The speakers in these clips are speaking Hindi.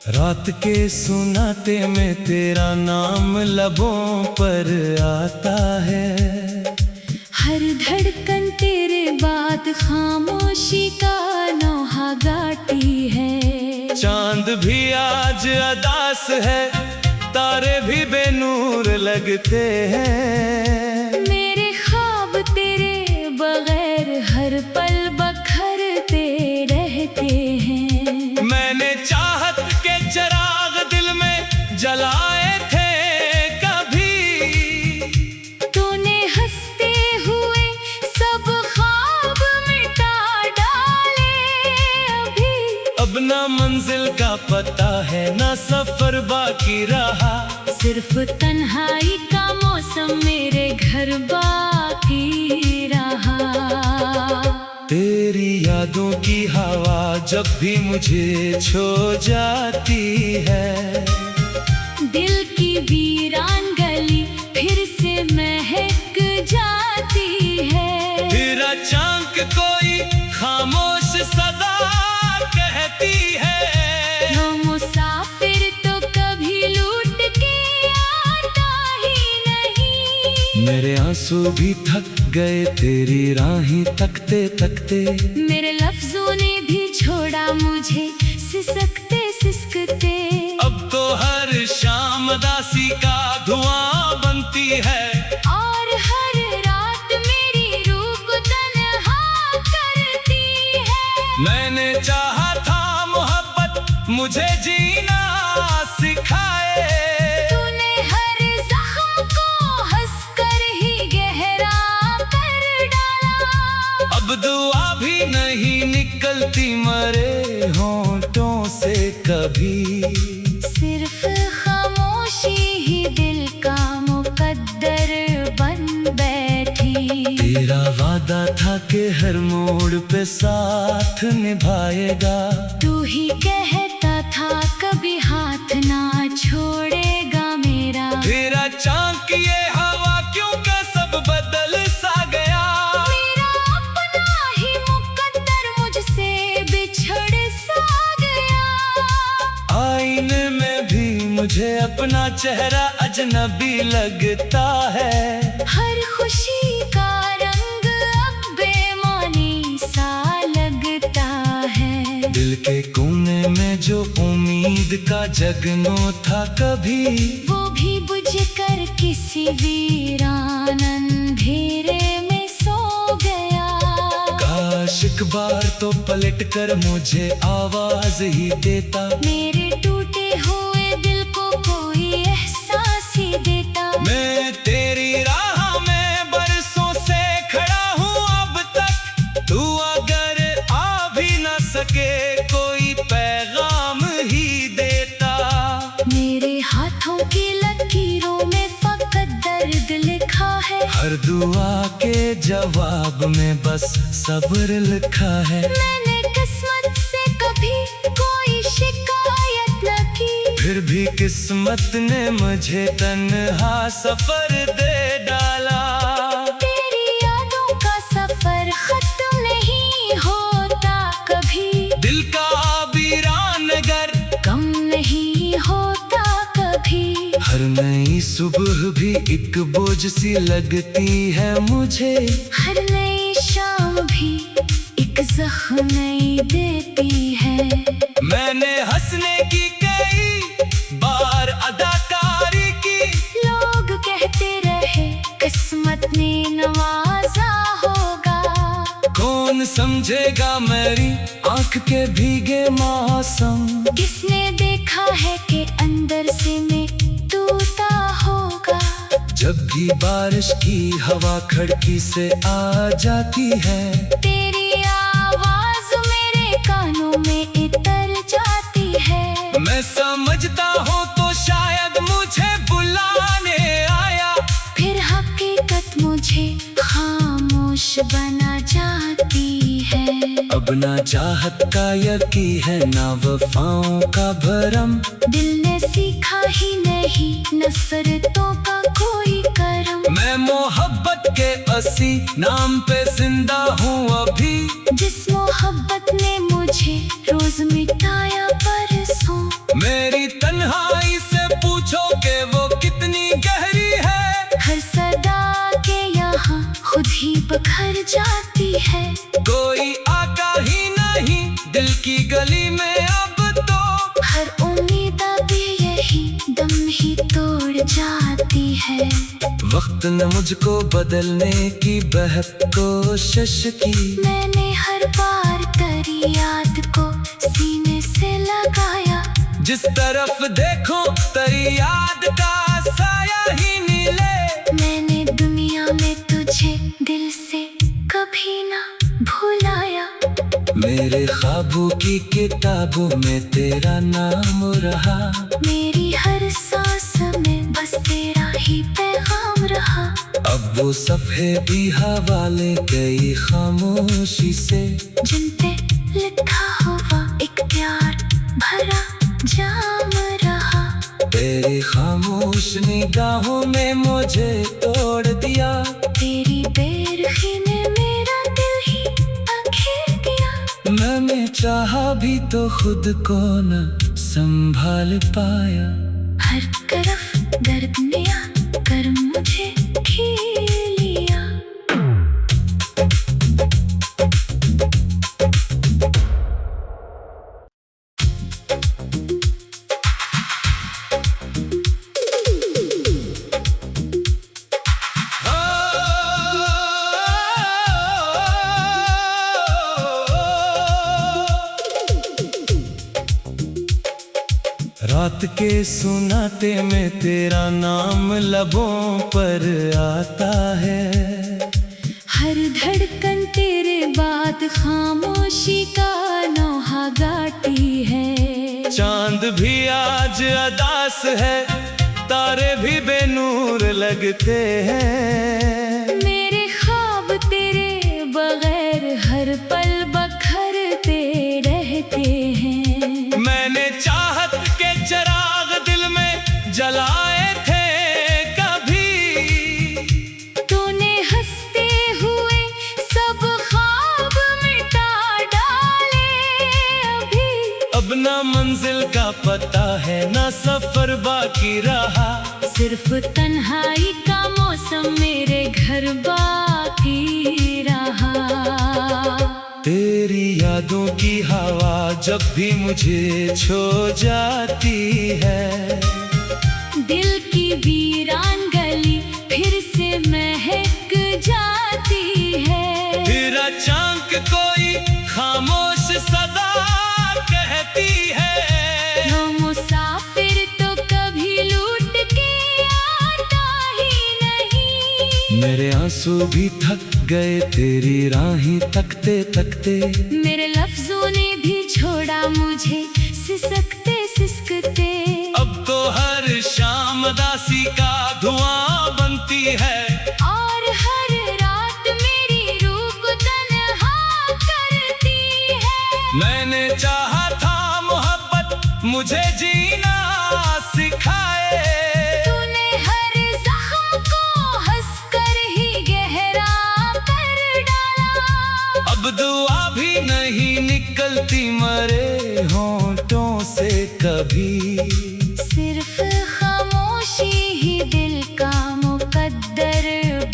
रात के सुनाते में तेरा नाम लबों पर आता है। हर धड़कन तेरे बाद खामोशी का नौहा गाती है। चांद भी आज अदास है, तारे भी बेनूर लगते हैं। मेरे ख्वाब तेरे बगैर हर पल बखरते रहते हैं। मैंने चाहत के चिराग दिल में जलाए थे कभी, तूने हंसते हुए सब ख्वाब मिटा डाले अभी। अब ना मंजिल का पता है, ना सफर बाकी रहा। सिर्फ तन्हाई का मौसम मेरे घर बाकी रहा। तेरी यादों की हवा जब भी मुझे छू जाती है, दिल की वीरान गली फिर से महक जाती है। फिर अचानक कोई खामोश सदा कहती है, वो मुसाफिर तो कभी लूट के आता ही नहीं। मेरे आंसू भी थक गए तेरी राहें तकते तकते। मेरे लफ्जों ने भी छोड़ा मुझे सिसकते सिसकते। अब तो हर शाम दासी का धुआं बनती है, और हर रात मेरी रूह को तन्हा करती है। मैंने चाहा था मोहब्बत मुझे जीना सिखाए। तूने हर जख्म को हंसकर ही गहरा कर डाला। अब दुआ भी नहीं निकलती मरे होंठों से कभी। सिर्फ खामोशी ही दिल का मुकद्दर बन बैठी। तेरा वादा था कि हर मोड़ पे साथ निभाएगा। तू ही कहता था कभी हाथ ना छोड़ेगा मेरा। फिर अचानक ये हवा क्यों का सब बदल सा गया। मेरा अपना ही मुकद्दर मुझसे बिछड़ सा गया। आईने में भी मुझे अपना चेहरा अजनबी लगता है। हर खुशी का रंग अब बेमानी सा लगता है। दिल के कोने में जो उम्मीद का जगनो था कभी, वो भी बुझ कर किसी वीरान अंधेरे में सो गया। काश एक बार तो पलट कर मुझे आवाज ही देता। मेरे टूटे हुए दिल को कोई एहसास ही देता। मैं तेरी राह में बरसों से खड़ा हूँ अब तक। तू अगर आ भी न सके कोई पैगाम ही देता। मेरे हाथों की लकीरों में फकत दर्द लिखा है। हर दुआ के जवाब में बस सब्र लिखा है। मैंने किस्मत से कभी कोई शिकायत न की, फिर भी किस्मत ने मुझे तन्हा सफर दे डाला। तेरी यादों का सफर खत्म नहीं होता कभी। दिल का वीरान नगर कम नहीं होता कभी। हर नई सुबह भी एक बोझ सी लगती है मुझे। हर नई शाम भी एक जख्म नई देती है। मैंने हंसने की कई बार अदाकारी की, लोग कहते रहे किस्मत ने नवाजा होगा। कौन समझेगा मेरी आंख के भीगे मौसम। किसने देखा है कि अंदर से मैं टूटा होगा। जब भी बारिश की हवा खिड़की से आ जाती है, तेरी आवाज मेरे कानों में इतर जाती है। मैं समझता हूँ तो शायद मुझे बुलाने आया। फिर हकीकत मुझे खामोश बना जाती है। अब ना चाहत का यकी है, ना वफाओं का भरम। दिल ने सीखा ही नहीं नफरतों का कोई करम। मैं मोहब्बत के असी नाम पे जिंदा हूँ अभी। जिस मोहब्बत ने मुझे रोज मिटाया परसों। मैं गली में अब तो हर उम्मीद भी यही दम ही तोड़ जाती है। वक्त ने मुझको बदलने की बहुत कोशिश की। मैंने हर बार तेरी याद को सीने से लगाया। जिस तरफ देखो तेरी याद का साया ही नीले। मैंने दुनिया में तुझे दिल से कभी ना भुलाया। मेरे ख्वाबों की किताबों में तेरा नाम रहा। मेरी हर सांस में बस तेरा ही पैगाम रहा। अब वो सफ़े भी हवाले गई खामोशी से, जिन पे लिखा हुआ एक प्यार भरा जाम रहा। तेरी खामोश निगाहों ने मुझे तोड़ दिया। तेरी बेरुखी ने मेरा दिल ही अखेर दिया। मैंने चाहा भी तो खुद को न संभाल पाया। हर तरफ दर्द ने आकर मुझे घेर लिया। रात के सुनाते में तेरा नाम लबों पर आता है। हर धड़कन तेरे बाद खामोशी का नौहा गाती है। चांद भी आज अदास है, तारे भी बेनूर लगते हैं। मेरे ख्वाब तेरे बगैर हर पल बखरते रहते हैं। मैंने चाहत के चिराग दिल में जलाए थे कभी। तूने हंसते हुए सब ख्वाब मिटा डाले अभी। अब ना मंजिल का पता है ना सफर बाकी रहा। सिर्फ तन्हाई का मौसम मेरे घर बाकी रहा। तेरी यादों की हवा जब भी मुझे छू जाती है। दिल की वीरान गली फिर से महक जाती है। फिर अचानक कोई खामोश सदा कहती है। वो मुसाफिर तो कभी लूट के आता ही नहीं। मेरे आंसू भी थक गए तेरी राहें तकते तकते। मेरे लफ्जों ने भी छोड़ा मुझे सिसकते सिसकते। अब तो हर शाम दासी का धुआं बनती है। और हर रात मेरी रूह को तन्हा करती है। मैंने चाहा था मोहब्बत मुझे जीना सिखाए। तूने हर जख्म को हंसकर ही गहरा कर डाला। अब दुआ भी नहीं निकलती मरे होंठों से कभी। सिर्फ खामोशी ही दिल का मुकद्दर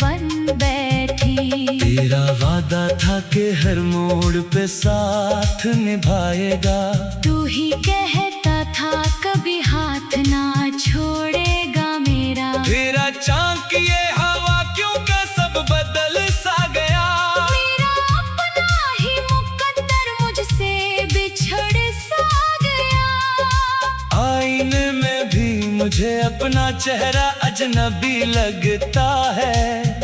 बन बैठी। तेरा वादा था कि हर मोड़ पे साथ निभाएगा। तू ही कहता था कभी हाथ ना छोड़ेगा मेरा। फिर अचानक ये हवा क्यों का सब बदल सा गया। मेरा अपना ही मुकद्दर मुझसे बिछड़ सा गया। आईने में भी मुझे अपना चेहरा अजनबी लगता है।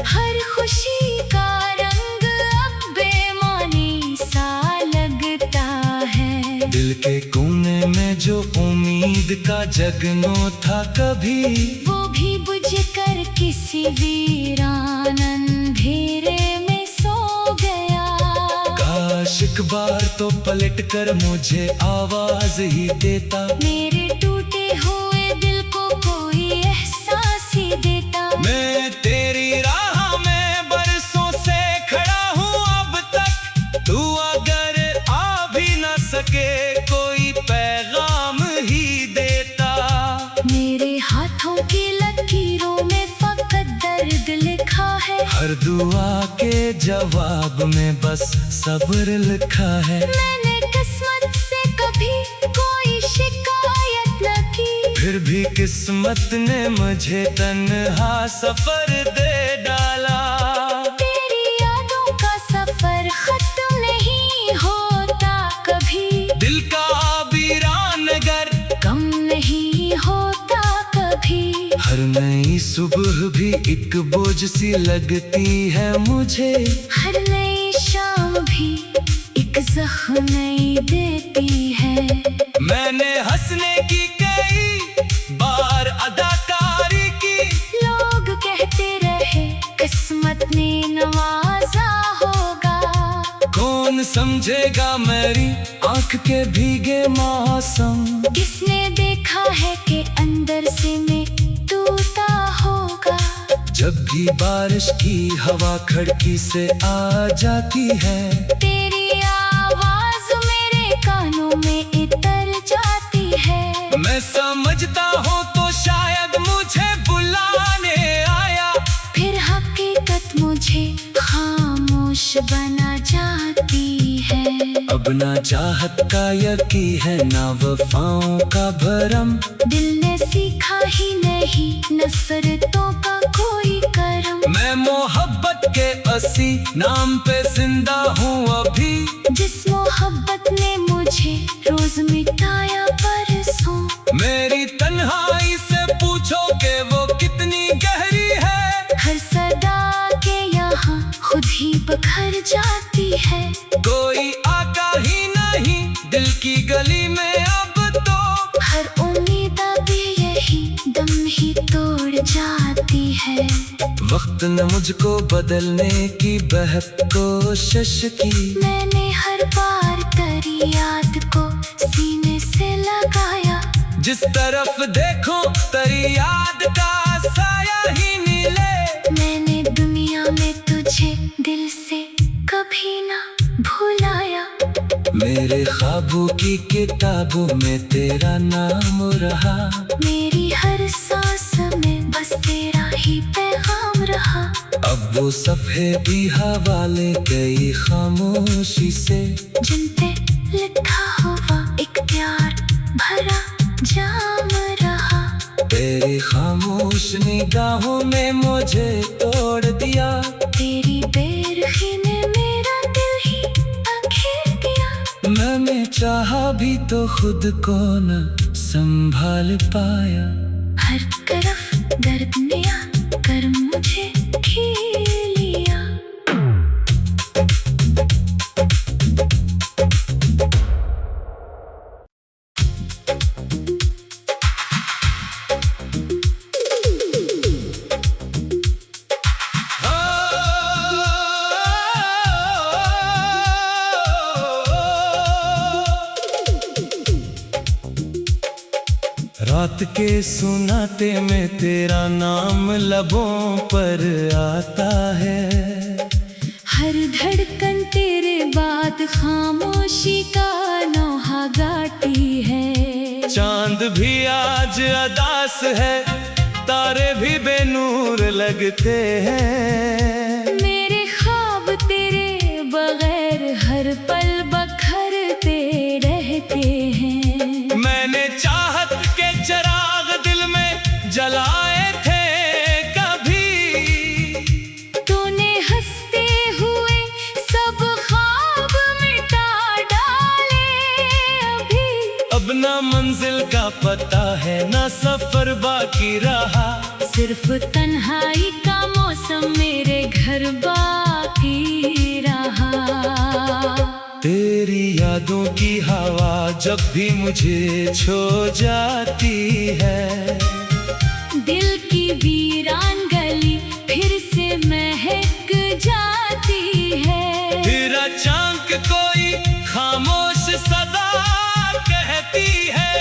हर खुशी का रंग अब बेमानी सा लगता है। दिल के कोने में जो उम्मीद का जगनो था कभी, वो भी बुझ कर किसी वीरान अंधेरे में सो गया। काश एक बार तो पलट कर मुझे आवाज ही देता। मेरे टूटे हुए दिल को कोई एहसास ही देता। मैं तेरी राह में बरसों से खड़ा हूँ अब तक। तू अगर आ भी न सके कोई पैगाम ही देता। मेरे हाथों की लकीरों में फकत दर्द लिखा है। हर दुआ के जवाब में बस सब्र लिखा है। मैंने किस्मत से फिर भी किस्मत ने मुझे तन्हा सफर दे डाला। तेरी यादों का सफर खत्म नहीं होता कभी, दिल का वीरान नगर कम नहीं होता कभी। हर नई सुबह भी एक बोझ सी लगती है मुझे, हर नई शाम भी एक जख्म नई देती है। मैंने हंसने की कई बार अदाकारी की, लोग कहते रहे किस्मत ने नवाजा होगा। कौन समझेगा मेरी आंख के भीगे मौसम। किसने देखा है कि अंदर से मैं टूटा होगा। जब भी बारिश की हवा खिड़की से आ जाती है, तेरी आवाज मेरे कानों में इतर जाती है। मैं समझता हूँ तो शायद मुझे बुलाने आया, फिर हकीकत मुझे खामोश बना जाती है। अब ना चाहत का यकीन है ना वफाओं का भरम। दिल ने सीखा ही नहीं नफरतों का कोई करम। मैं मोहब्बत के असी नाम पे जिंदा हूँ अभी, जिस मोहब्बत ने मुझे रोज मिटाया परसों। मेरी तन्हाई से पूछो कि वो कितनी गहरी है। हर सदा के यहाँ खुद ही बखर जाती है। कोई आका ही नहीं दिल की गली में अब तो, हर उम्मीद भी यही दम ही तोड़ जाती है। वक्त ने मुझको बदलने की बेहद कोशिश की, मैंने हर बार तेरी याद को सीने से लगाया। जिस तरफ देखो तेरी याद का साया ही नीले। मैंने दुनिया में तुझे दिल से कभी ना भुलाया। मेरे ख्वाबों की किताबों में तेरा नाम रहा, मेरी हर सांस में बस तेरा ही पैगाम रहा। अब वो सफ़े भी हवाले गई खामोशी से, जिन पे लिखा हुआ एक प्यार भरा जाम रहा। तेरी खामोश निगाहों ने मुझे तोड़ दिया। तेरी बेरुखी ने मेरा दिल ही अखेर दिया। मैंने चाहा भी तो खुद को न संभाल पाया। हर तरफ दर्द ने आकर मुझे घेर लिया। रात के सुनाते में तेरा नाम लबों पर आता है। हर धड़कन तेरे बाद खामोशी का नौहा गाती है। चांद भी आज अदास है, तारे भी बेनूर लगते हैं। मेरे ख्वाब तेरे बगैर हर पल बखरते रहते हैं। मैंने चाहत के चिराग दिल में जलाए थे कभी, तूने हंसते हुए सब ख्वाब मिटा डाले अभी। अब ना मंजिल का पता है ना सफर बाकी रहा, सिर्फ तन्हाई का मौसम मेरे घर बाकी रहा। तेरी यादों की हवा जब भी मुझे छू जाती है, दिल की वीरान गली फिर से महक जाती है। फिर अचानक कोई खामोश सदा कहती है,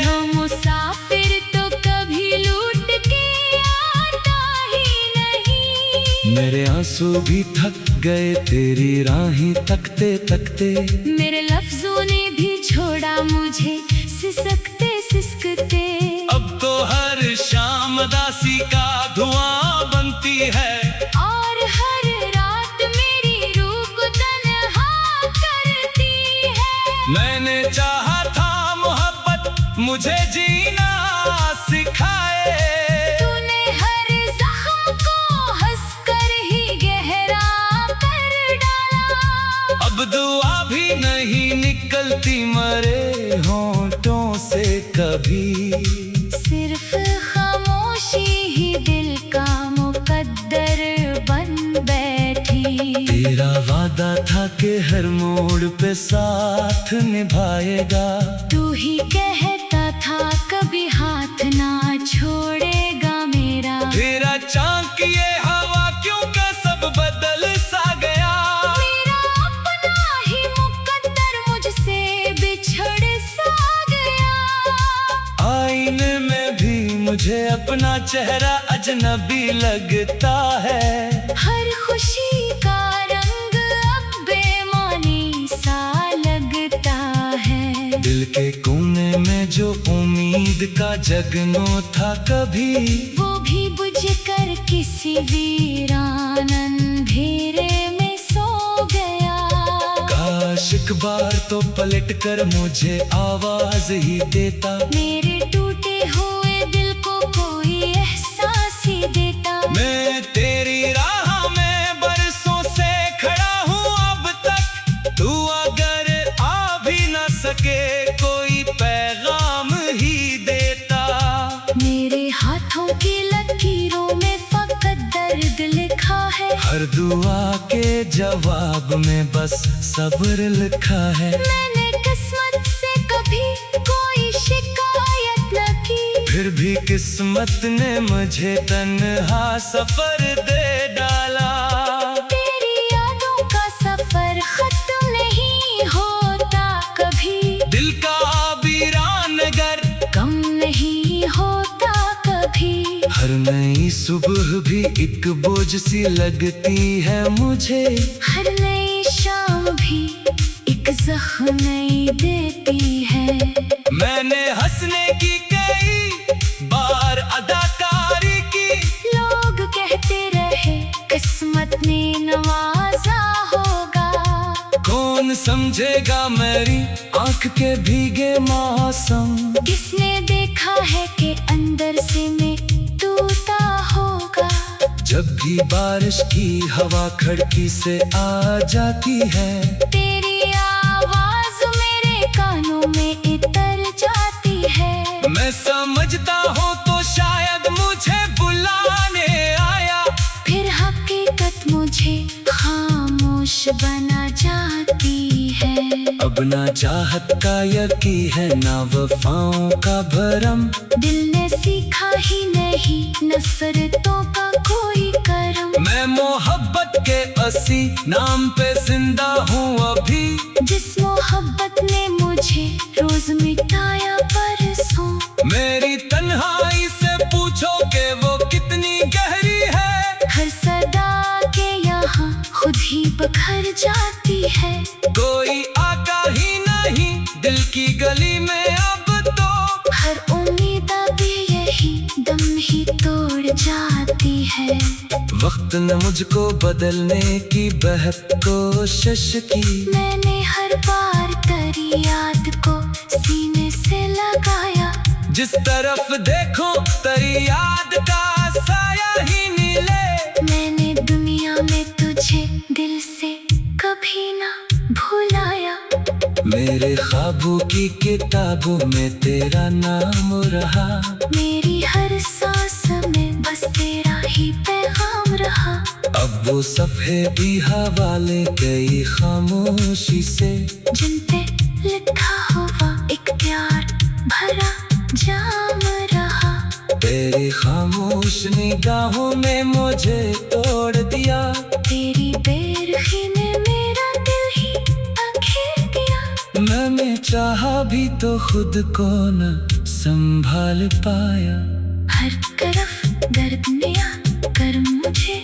वो मुसाफिर तो कभी लूट के आता ही नहीं। मेरे आंसू भी थक गए तेरी राहें तकते तकते। मेरे लफ्जों ने भी छोड़ा मुझे सिसकते सिसकते। अब तो हर शाम दासी का धुआं बनती है, और हर रात मेरी रूह को तन्हा करती है। मैंने चाहा था मोहब्बत मुझे जीना सिखाए। तूने हर जख्म को हंसकर ही गहरा कर डाला। अब दुआ भी नहीं निकलती मरे होंठों से कभी। सिर्फ खामोशी ही दिल का मुकद्दर बन बैठी। तेरा वादा था कि हर मोड़ पे साथ निभाएगा। तू ही कहता था कभी हाथ ना छोड़ेगा मेरा। तेरा चांद की ये हवा क्यों का सब बदल सा गया। मेरा अपना ही मुकद्दर मुझसे बिछड़ सा गया। आईने में भी मुझे अपना चेहरा अजनबी लगता है। हर खुशी का रंग अब बेमानी सा लगता है। दिल के कोने में जो उम्मीद का जगनो था कभी, वो भी बुझकर किसी वीरान अंधेरे में सो गया। काश एक बार तो पलट कर मुझे आवाज ही देता। मेरे टूटे हुए दिल को कोई एहसास ही देता। मैं तेरी राह में बरसों से खड़ा हूँ अब तक। तू अगर आ भी न सके कोई पैगाम ही देता। मेरे हाथों की लकीरों में फकत दर्द लिखा है। हर दुआ के जवाब में बस सब्र लिखा है। मैंने किस्मत से कभी कोई शिकायत न की। फिर भी किस्मत ने मुझे तन्हा सफर दे डाला। तेरी यादों का सफर खत्म नहीं होता कभी। दिल का वीरान नगर कम नहीं होता कभी। हर नई सुबह भी एक बोझ सी लगती है मुझे। हर नई शाम भी एक जख्म नई देती है। मैंने हंसने की कई बार अदाकारी की। लोग कहते रहे किस्मत ने नवाजा होगा। कौन समझेगा मेरी आंख के भीगे मौसम। किसने देखा है कि अंदर से मैं टूटा होगा। जब भी बारिश की हवा खिड़की से आ जाती है, तेरी आवाज मेरे कानों में इतर जाती है। मैं समझता हूँ तो शायद मुझे बुलाने आया। फिर हकीकत मुझे खामोश बना जाती है। अब ना चाहत का यकीन है ना वफाओं का भरम। दिल ने सीखा ही नहीं नफरतों का कोई करम। मैं मोहब्बत के असी नाम पे जिंदा हूँ अभी। जिस मोहब्बत ने मुझे रोज मिटाया परसों। मेरी तन्हाई से पूछो कि वो कितनी गहरी है। हर सदा के यहाँ खुद ही बखर जाती है। कोई आका ही नहीं दिल की गली में अब तो। हर उम्मीद भी यही दम ही तोड़ जाती है। वक्त ने मुझको बदलने की बेहद कोशिश की। मैंने हर बार तेरी याद को सीने से लगाया। जिस तरफ देखो तेरी याद का साया ही नीले। मैंने दुनिया में तुझे दिल से कभी ना भुलाया। मेरे ख्वाबों की किताबों में तेरा नाम रहा। मेरी हर सांस में बस तेरा ही पैगाम रहा। अब वो सफ़े भी हवाले गई खामोशी से। जिन पे लिखा हुआ एक प्यार भरा जाम रहा। तेरी खामोश निगाहों ने मुझे तोड़ दिया। तेरी बेरुखी ने मेरा दिल ही अखेर दिया। मैंने चाहा भी तो खुद को न संभाल पाया। हर तरफ दर्द ने आकर मुझे